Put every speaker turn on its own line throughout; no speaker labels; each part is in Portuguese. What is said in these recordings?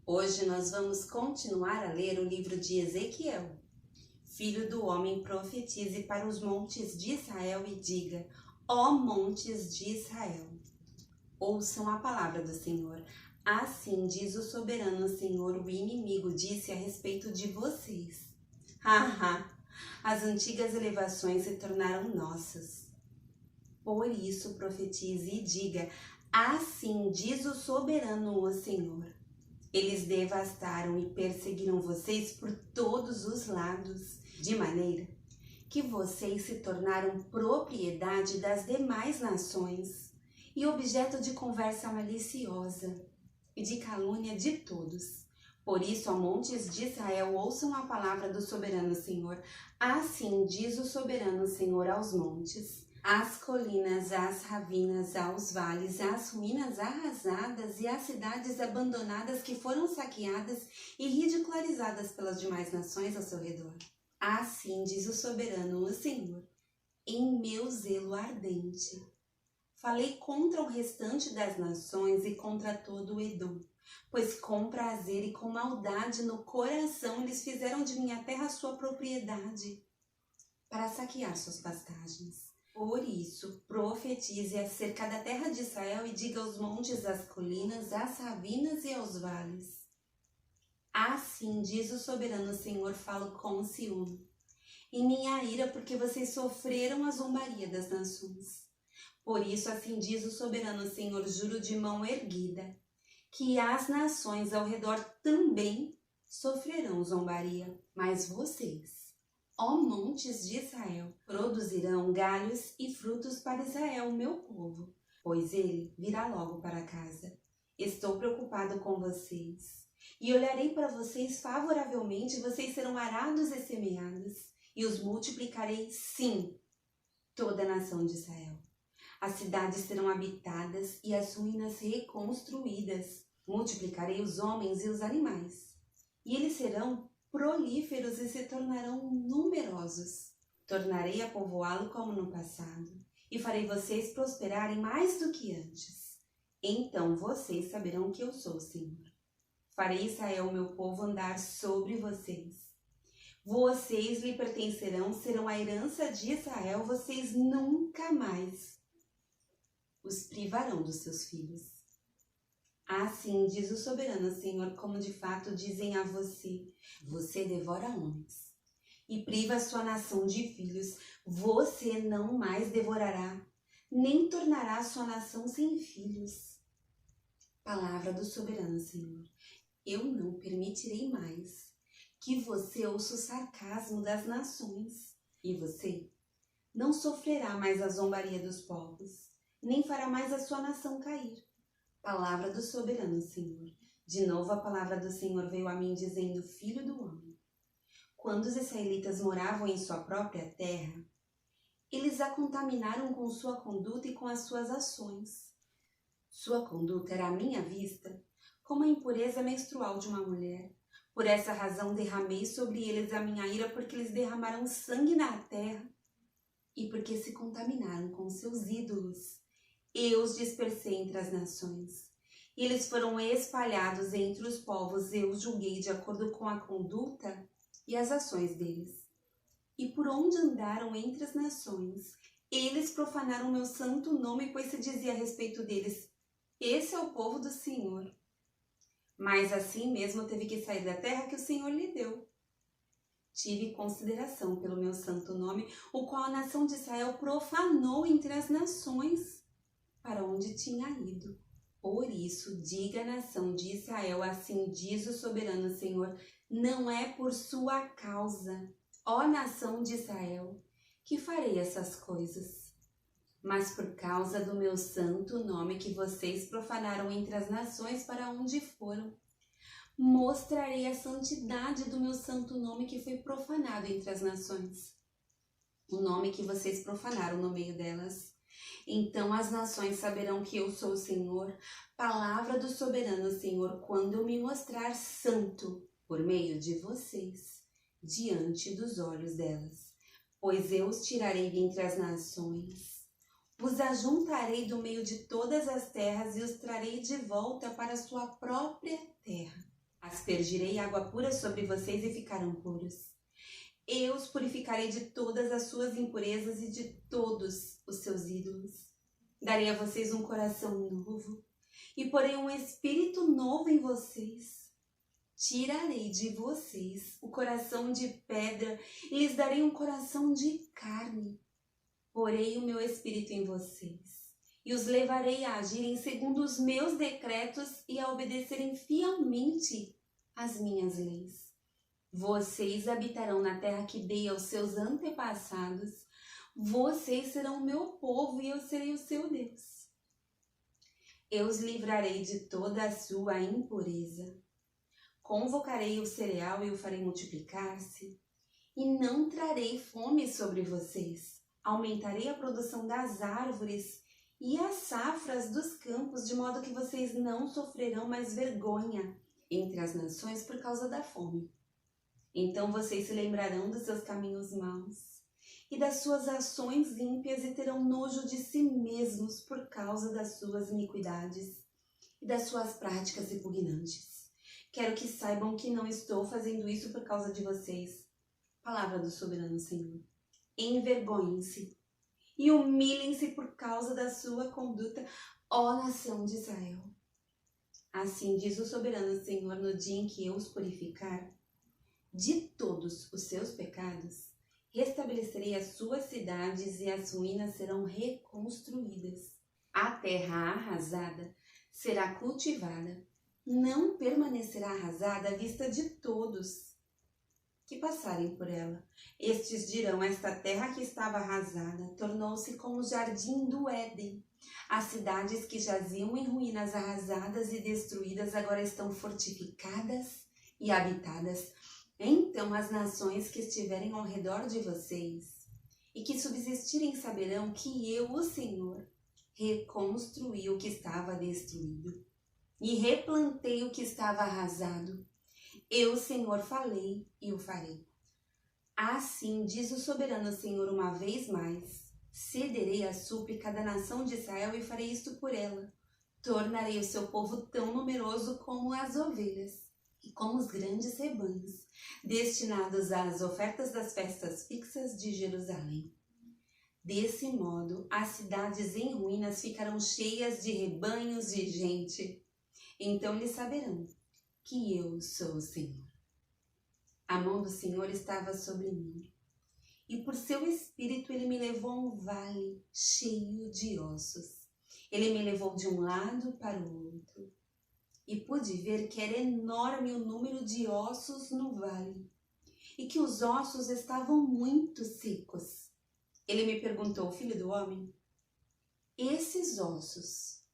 Hoje nós vamos continuar a ler o livro de Ezequiel. Filho do homem, profetize para os montes de Israel e diga: ó montes de Israel, ouçam a palavra do Senhor. Assim diz o soberano Senhor: o inimigo disse a respeito de vocês: as antigas elevações se tornaram nossas. Por isso profetize e diga: assim diz o soberano o Senhor. Eles devastaram e perseguiram vocês por todos os lados, de maneira que vocês se tornaram propriedade das demais nações e objeto de conversa maliciosa e de calúnia de todos. Por isso, ó montes de Israel, ouçam a palavra do soberano Senhor. Assim diz o soberano Senhor aos montes, às colinas, às ravinas, aos vales, às ruínas arrasadas e às cidades abandonadas que foram saqueadas e ridicularizadas pelas demais nações ao seu redor. Assim diz o soberano, o Senhor: em meu zelo ardente, falei contra o restante das nações e contra todo o Edom, pois com prazer e com maldade no coração eles fizeram de minha terra sua propriedade, para saquear suas pastagens. Por isso, profetize acerca da terra de Israel e diga aos montes, às colinas, às ravinas e aos vales: assim diz o soberano Senhor, falo com Sião, em minha ira, porque vocês sofreram a zombaria das nações. Por isso, assim diz o soberano Senhor, juro de mão erguida, que as nações ao redor também sofrerão zombaria, mas vocês, ó montes de Israel, produzirão galhos e frutos para Israel, meu povo, pois ele virá logo para casa. Estou preocupado com vocês, e olharei para vocês favoravelmente. Vocês serão arados e semeados, e os multiplicarei, sim, toda a nação de Israel. As cidades serão habitadas e as ruínas reconstruídas. Multiplicarei os homens e os animais, e eles serão prolíferos e se tornarão numerosos. Tornarei a povoá-lo como no passado, e farei vocês prosperarem mais do que antes. Então vocês saberão que eu sou o Senhor. Farei Israel, meu povo, andar sobre vocês. Vocês lhe pertencerão, serão a herança de Israel. Vocês nunca mais os privarão dos seus filhos. Assim diz o soberano Senhor, como de fato dizem a você: você devora homens e priva a sua nação de filhos. Você não mais devorará, nem tornará a sua nação sem filhos. Palavra do soberano Senhor: eu não permitirei mais que você ouça o sarcasmo das nações, e você não sofrerá mais a zombaria dos povos, nem fará mais a sua nação cair. Palavra do soberano Senhor. De novo a palavra do Senhor veio a mim dizendo: filho do homem, quando os israelitas moravam em sua própria terra, eles a contaminaram com sua conduta e com as suas ações. Sua conduta era à minha vista como a impureza menstrual de uma mulher. Por essa razão derramei sobre eles a minha ira, porque eles derramaram sangue na terra e porque se contaminaram com seus ídolos. Eu os dispersei entre as nações, e eles foram espalhados entre os povos. Eu os julguei de acordo com a conduta e as ações deles. E por onde andaram entre as nações, eles profanaram meu santo nome, pois se dizia a respeito deles: esse é o povo do Senhor. Mas assim mesmo teve que sair da terra que o Senhor lhe deu. Tive consideração pelo meu santo nome, o qual a nação de Israel profanou entre as nações, para onde tinha ido. Por isso, diga à nação de Israel: assim diz o soberano Senhor, não é por sua causa, ó nação de Israel, que farei essas coisas, mas por causa do meu santo nome que vocês profanaram entre as nações para onde foram. Mostrarei a santidade do meu santo nome que foi profanado entre as nações, o nome que vocês profanaram no meio delas. Então as nações saberão que eu sou o Senhor, palavra do soberano Senhor, quando eu me mostrar santo por meio de vocês, diante dos olhos delas. Pois eu os tirarei dentre as nações, os ajuntarei do meio de todas as terras e os trarei de volta para a sua própria terra. Aspergirei água pura sobre vocês e ficarão puros. Eu os purificarei de todas as suas impurezas e de todos os seus ídolos. Darei a vocês um coração novo e porei um espírito novo em vocês. Tirarei de vocês o coração de pedra e lhes darei um coração de carne. Porei o meu espírito em vocês e os levarei a agirem segundo os meus decretos e a obedecerem fielmente as minhas leis. Vocês habitarão na terra que dei aos seus antepassados. Vocês serão o meu povo e eu serei o seu Deus. Eu os livrarei de toda a sua impureza. Convocarei o cereal e o farei multiplicar-se. E não trarei fome sobre vocês. Aumentarei a produção das árvores e as safras dos campos, de modo que vocês não sofrerão mais vergonha entre as nações por causa da fome. Então vocês se lembrarão dos seus caminhos maus e das suas ações ímpias e terão nojo de si mesmos por causa das suas iniquidades e das suas práticas repugnantes. Quero que saibam que não estou fazendo isso por causa de vocês. Palavra do soberano Senhor. Envergonhem-se e humilhem-se por causa da sua conduta, ó nação de Israel. Assim diz o soberano Senhor: no dia em que eu os purificar de todos os seus pecados, restabelecerei as suas cidades e as ruínas serão reconstruídas. A terra arrasada será cultivada, não permanecerá arrasada à vista de todos que passarem por ela. Estes dirão: esta terra que estava arrasada tornou-se como o jardim do Éden. As cidades que jaziam em ruínas arrasadas e destruídas agora estão fortificadas e habitadas. Então as nações que estiverem ao redor de vocês e que subsistirem saberão que eu, o Senhor, reconstruí o que estava destruído e replantei o que estava arrasado. Eu, Senhor, falei e o farei. Assim diz o soberano Senhor uma vez mais: cederei a súplica da nação de Israel e farei isto por ela. Tornarei o seu povo tão numeroso como as ovelhas e como os grandes rebanhos, destinados às ofertas das festas fixas de Jerusalém. Desse modo, as cidades em ruínas ficarão cheias de rebanhos de gente. Então eles saberão que eu sou o Senhor. A mão do Senhor estava sobre mim, e por seu espírito ele me levou a um vale cheio de ossos. Ele me levou de um lado para o outro, e pude ver que era enorme o número de ossos no vale, e que os ossos estavam muito secos. Ele me perguntou: filho do homem, esses ossos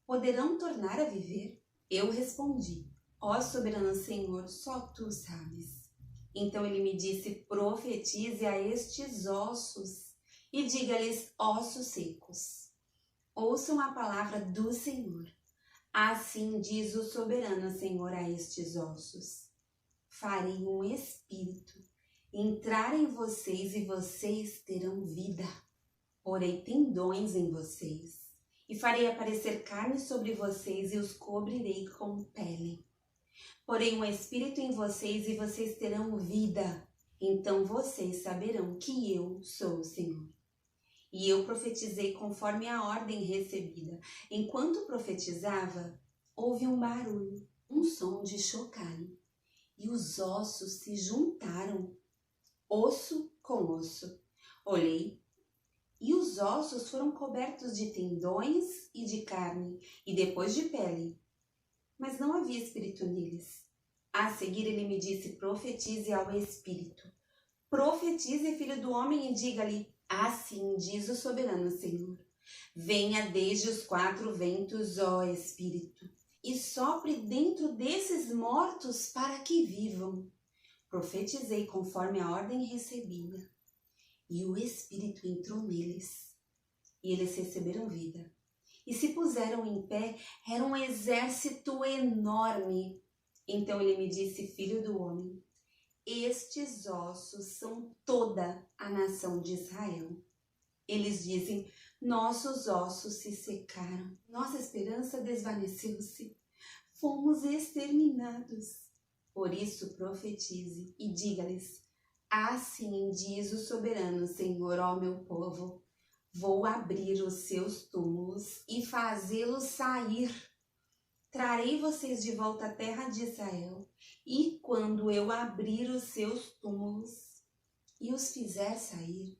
poderão tornar a viver? Eu respondi: ó soberano Senhor, só tu sabes. Então ele me disse: profetize a estes ossos e diga-lhes: ossos secos, ouçam a palavra do Senhor. Assim diz o soberano Senhor a estes ossos: farei um espírito entrar em vocês e vocês terão vida. Porei tendões em vocês e farei aparecer carne sobre vocês e os cobrirei com pele. Porei um espírito em vocês e vocês terão vida. Então vocês saberão que eu sou o Senhor. E eu profetizei conforme a ordem recebida. Enquanto profetizava, houve um barulho, um som de chocalho, e os ossos se juntaram, osso com osso. Olhei, e os ossos foram cobertos de tendões e de carne, e depois de pele, mas não havia espírito neles. A seguir ele me disse: profetize ao espírito. Profetize, filho do homem, e diga-lhe: assim diz o soberano Senhor: venha desde os quatro ventos, ó Espírito, e sopre dentro desses mortos para que vivam. Profetizei conforme a ordem recebida, e o Espírito entrou neles, e eles receberam vida. E se puseram em pé, era um exército enorme. Então ele me disse: filho do homem, estes ossos são toda a nação de Israel. Eles dizem: nossos ossos se secaram, nossa esperança desvaneceu-se, fomos exterminados. Por isso profetize e diga-lhes: assim diz o soberano Senhor, ó meu povo, vou abrir os seus túmulos e fazê-los sair. Trarei vocês de volta à terra de Israel, e quando eu abrir os seus túmulos e os fizer sair,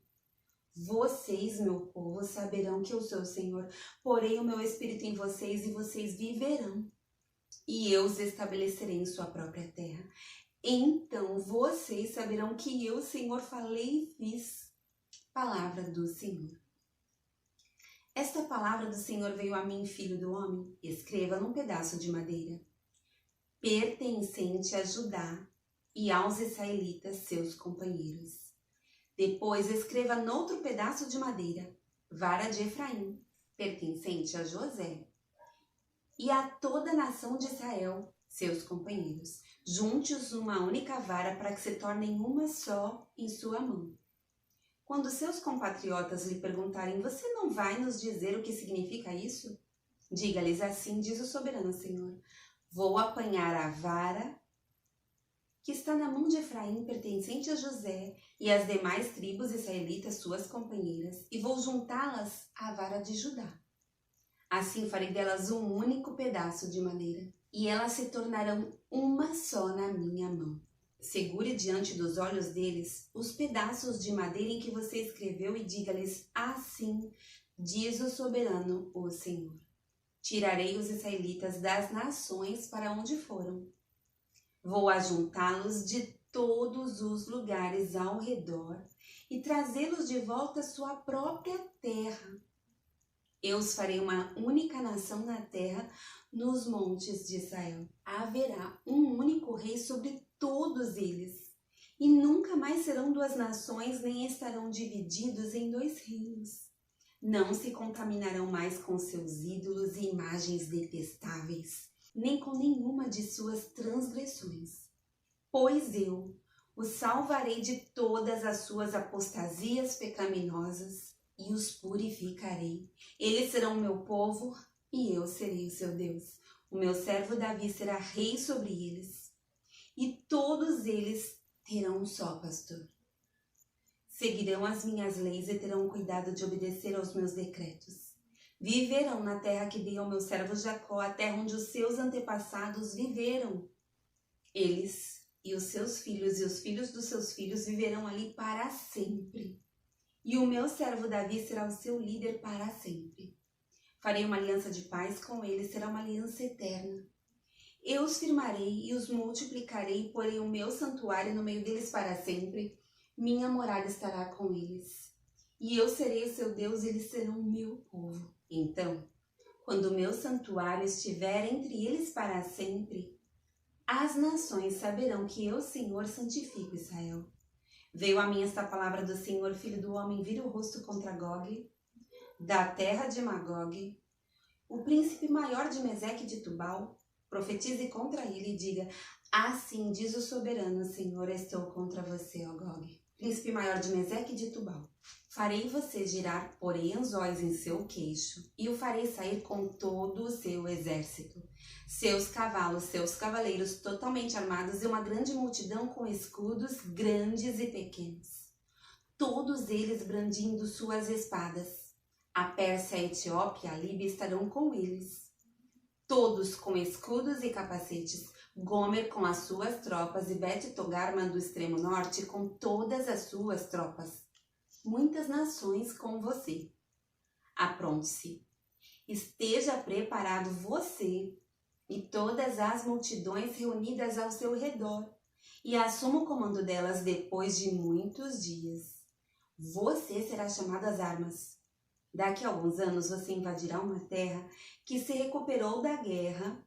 vocês, meu povo, saberão que eu sou o Senhor. Porei o meu espírito em vocês e vocês viverão, e eu os estabelecerei em sua própria terra. Então vocês saberão que eu, Senhor, falei e fiz. Palavra do Senhor. Esta palavra do Senhor veio a mim, filho do homem. Escreva num pedaço de madeira, pertencente a Judá e aos israelitas, seus companheiros. Depois escreva noutro pedaço de madeira, vara de Efraim, pertencente a José, e a toda a nação de Israel, seus companheiros. Junte-os numa única vara para que se tornem uma só em sua mão. Quando seus compatriotas lhe perguntarem: você não vai nos dizer o que significa isso? Diga-lhes: assim diz o soberano Senhor, vou apanhar a vara que está na mão de Efraim, pertencente a José, e as demais tribos israelitas, suas companheiras, e vou juntá-las à vara de Judá. Assim farei delas um único pedaço de madeira, e elas se tornarão uma só na minha mão. Segure diante dos olhos deles os pedaços de madeira em que você escreveu e diga-lhes: assim diz o soberano, o Senhor. Tirarei os israelitas das nações para onde foram. Vou ajuntá-los de todos os lugares ao redor e trazê-los de volta à sua própria terra. Eu os farei uma única nação na terra, nos montes de Israel. Haverá um único rei sobre todos eles, e nunca mais serão duas nações, nem estarão divididos em dois reinos. Não se contaminarão mais com seus ídolos e imagens detestáveis, nem com nenhuma de suas transgressões. Pois eu os salvarei de todas as suas apostasias pecaminosas e os purificarei. Eles serão meu povo e eu serei o seu Deus. O meu servo Davi será rei sobre eles, e todos eles terão um só pastor. Seguirão as minhas leis e terão cuidado de obedecer aos meus decretos. Viverão na terra que dei ao meu servo Jacó, a terra onde os seus antepassados viveram. Eles e os seus filhos e os filhos dos seus filhos viverão ali para sempre. E o meu servo Davi será o seu líder para sempre. Farei uma aliança de paz com eles, será uma aliança eterna. Eu os firmarei e os multiplicarei, porei o meu santuário no meio deles para sempre. Minha morada estará com eles. E eu serei o seu Deus e eles serão o meu povo. Então, quando o meu santuário estiver entre eles para sempre, as nações saberão que eu, Senhor, santifico Israel. Veio a mim esta palavra do Senhor, filho do homem, vira o rosto contra Gog, da terra de Magog, o príncipe maior de Meseque e de Tubal. Profetize contra ele e diga: assim diz o soberano Senhor, estou contra você, ó Gog, príncipe maior de Meseque e de Tubal. Farei você girar, porei anzóis em seu queixo, e o farei sair com todo o seu exército, seus cavalos, seus cavaleiros totalmente armados, e uma grande multidão com escudos grandes e pequenos, todos eles brandindo suas espadas. A Pérsia, a Etiópia e a Líbia estarão com eles, todos com escudos e capacetes. Gomer com as suas tropas e Bet-Togarma do extremo norte com todas as suas tropas. Muitas nações com você. Apronte-se. Esteja preparado você e todas as multidões reunidas ao seu redor, e assuma o comando delas depois de muitos dias. Você será chamado às armas. Daqui a alguns anos você invadirá uma terra que se recuperou da guerra,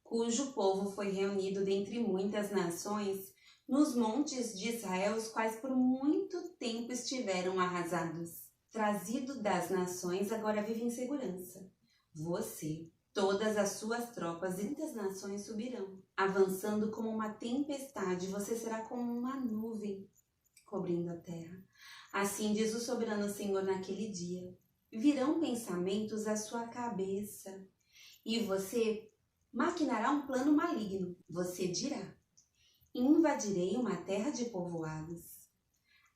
cujo povo foi reunido dentre muitas nações nos montes de Israel, os quais por muito tempo estiveram arrasados. Trazido das nações, agora vive em segurança. Você, todas as suas tropas e muitas nações subirão. Avançando como uma tempestade, você será como uma nuvem cobrindo a terra. Assim diz o soberano Senhor naquele dia. Virão pensamentos à sua cabeça, e você maquinará um plano maligno. Você dirá: Invadirei uma terra de povoados.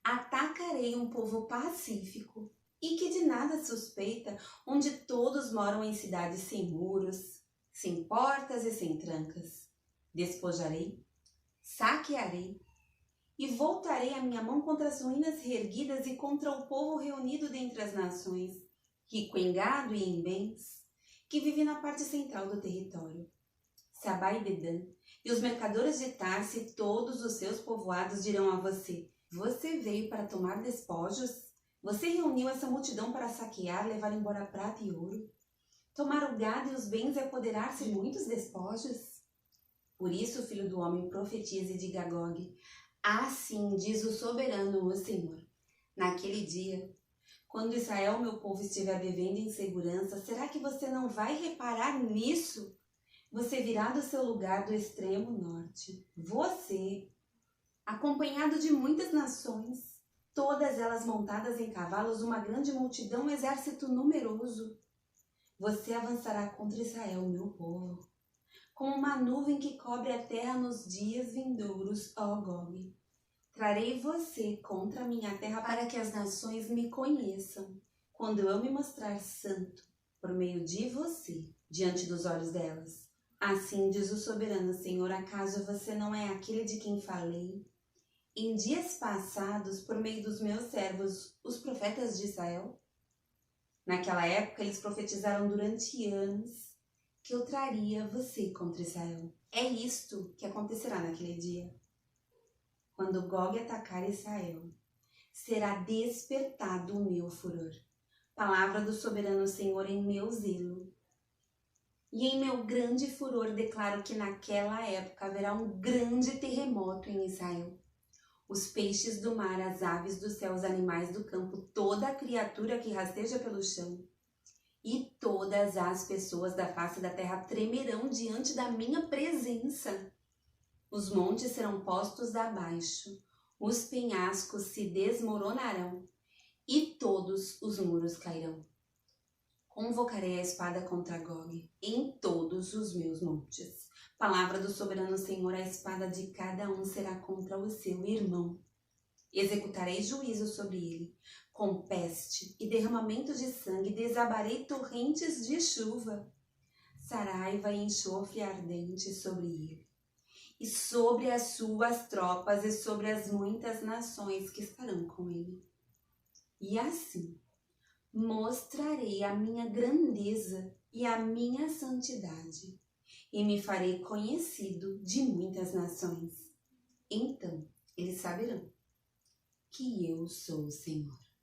Atacarei um povo pacífico e que de nada suspeita, onde todos moram em cidades sem muros, sem portas e sem trancas. Despojarei, saquearei e voltarei a minha mão contra as ruínas reerguidas e contra o povo reunido dentre as nações, rico em gado e em bens, que vive na parte central do território. Sabá e Dedã e os mercadores de Tarse e todos os seus povoados dirão a você: você veio para tomar despojos? Você reuniu essa multidão para saquear, levar embora prata e ouro? Tomar o gado e os bens e apoderar-se de muitos despojos? Por isso, filho do homem, profetize e diga a Gog: assim diz o soberano, o Senhor. Naquele dia, quando Israel, meu povo, estiver vivendo em segurança, será que você não vai reparar nisso? Você virá do seu lugar do extremo norte. Você, acompanhado de muitas nações, todas elas montadas em cavalos, uma grande multidão, um exército numeroso. Você avançará contra Israel, meu povo, como uma nuvem que cobre a terra nos dias vindouros, ó Gog. Trarei você contra a minha terra para que as nações me conheçam, quando eu me mostrar santo por meio de você, diante dos olhos delas. Assim diz o soberano Senhor: acaso você não é aquele de quem falei em dias passados por meio dos meus servos, os profetas de Israel? Naquela época eles profetizaram durante anos que eu traria você contra Israel. É isto que acontecerá naquele dia. Quando Gog atacar Israel, será despertado o meu furor. Palavra do soberano Senhor em meu zelo. E em meu grande furor declaro que naquela época haverá um grande terremoto em Israel. Os peixes do mar, as aves do céu, os animais do campo, toda a criatura que rasteja pelo chão e todas as pessoas da face da terra tremerão diante da minha presença. Os montes serão postos abaixo, os penhascos se desmoronarão e todos os muros cairão. Convocarei a espada contra Gog em todos os meus montes. Palavra do soberano Senhor: a espada de cada um será contra o seu irmão. Executarei juízo sobre ele, com peste e derramamento de sangue, desabarei torrentes de chuva, saraiva e enxofre ardente sobre ele, e sobre as suas tropas e sobre as muitas nações que estarão com ele. E assim mostrarei a minha grandeza e a minha santidade, e me farei conhecido de muitas nações. Então eles saberão que eu sou o Senhor.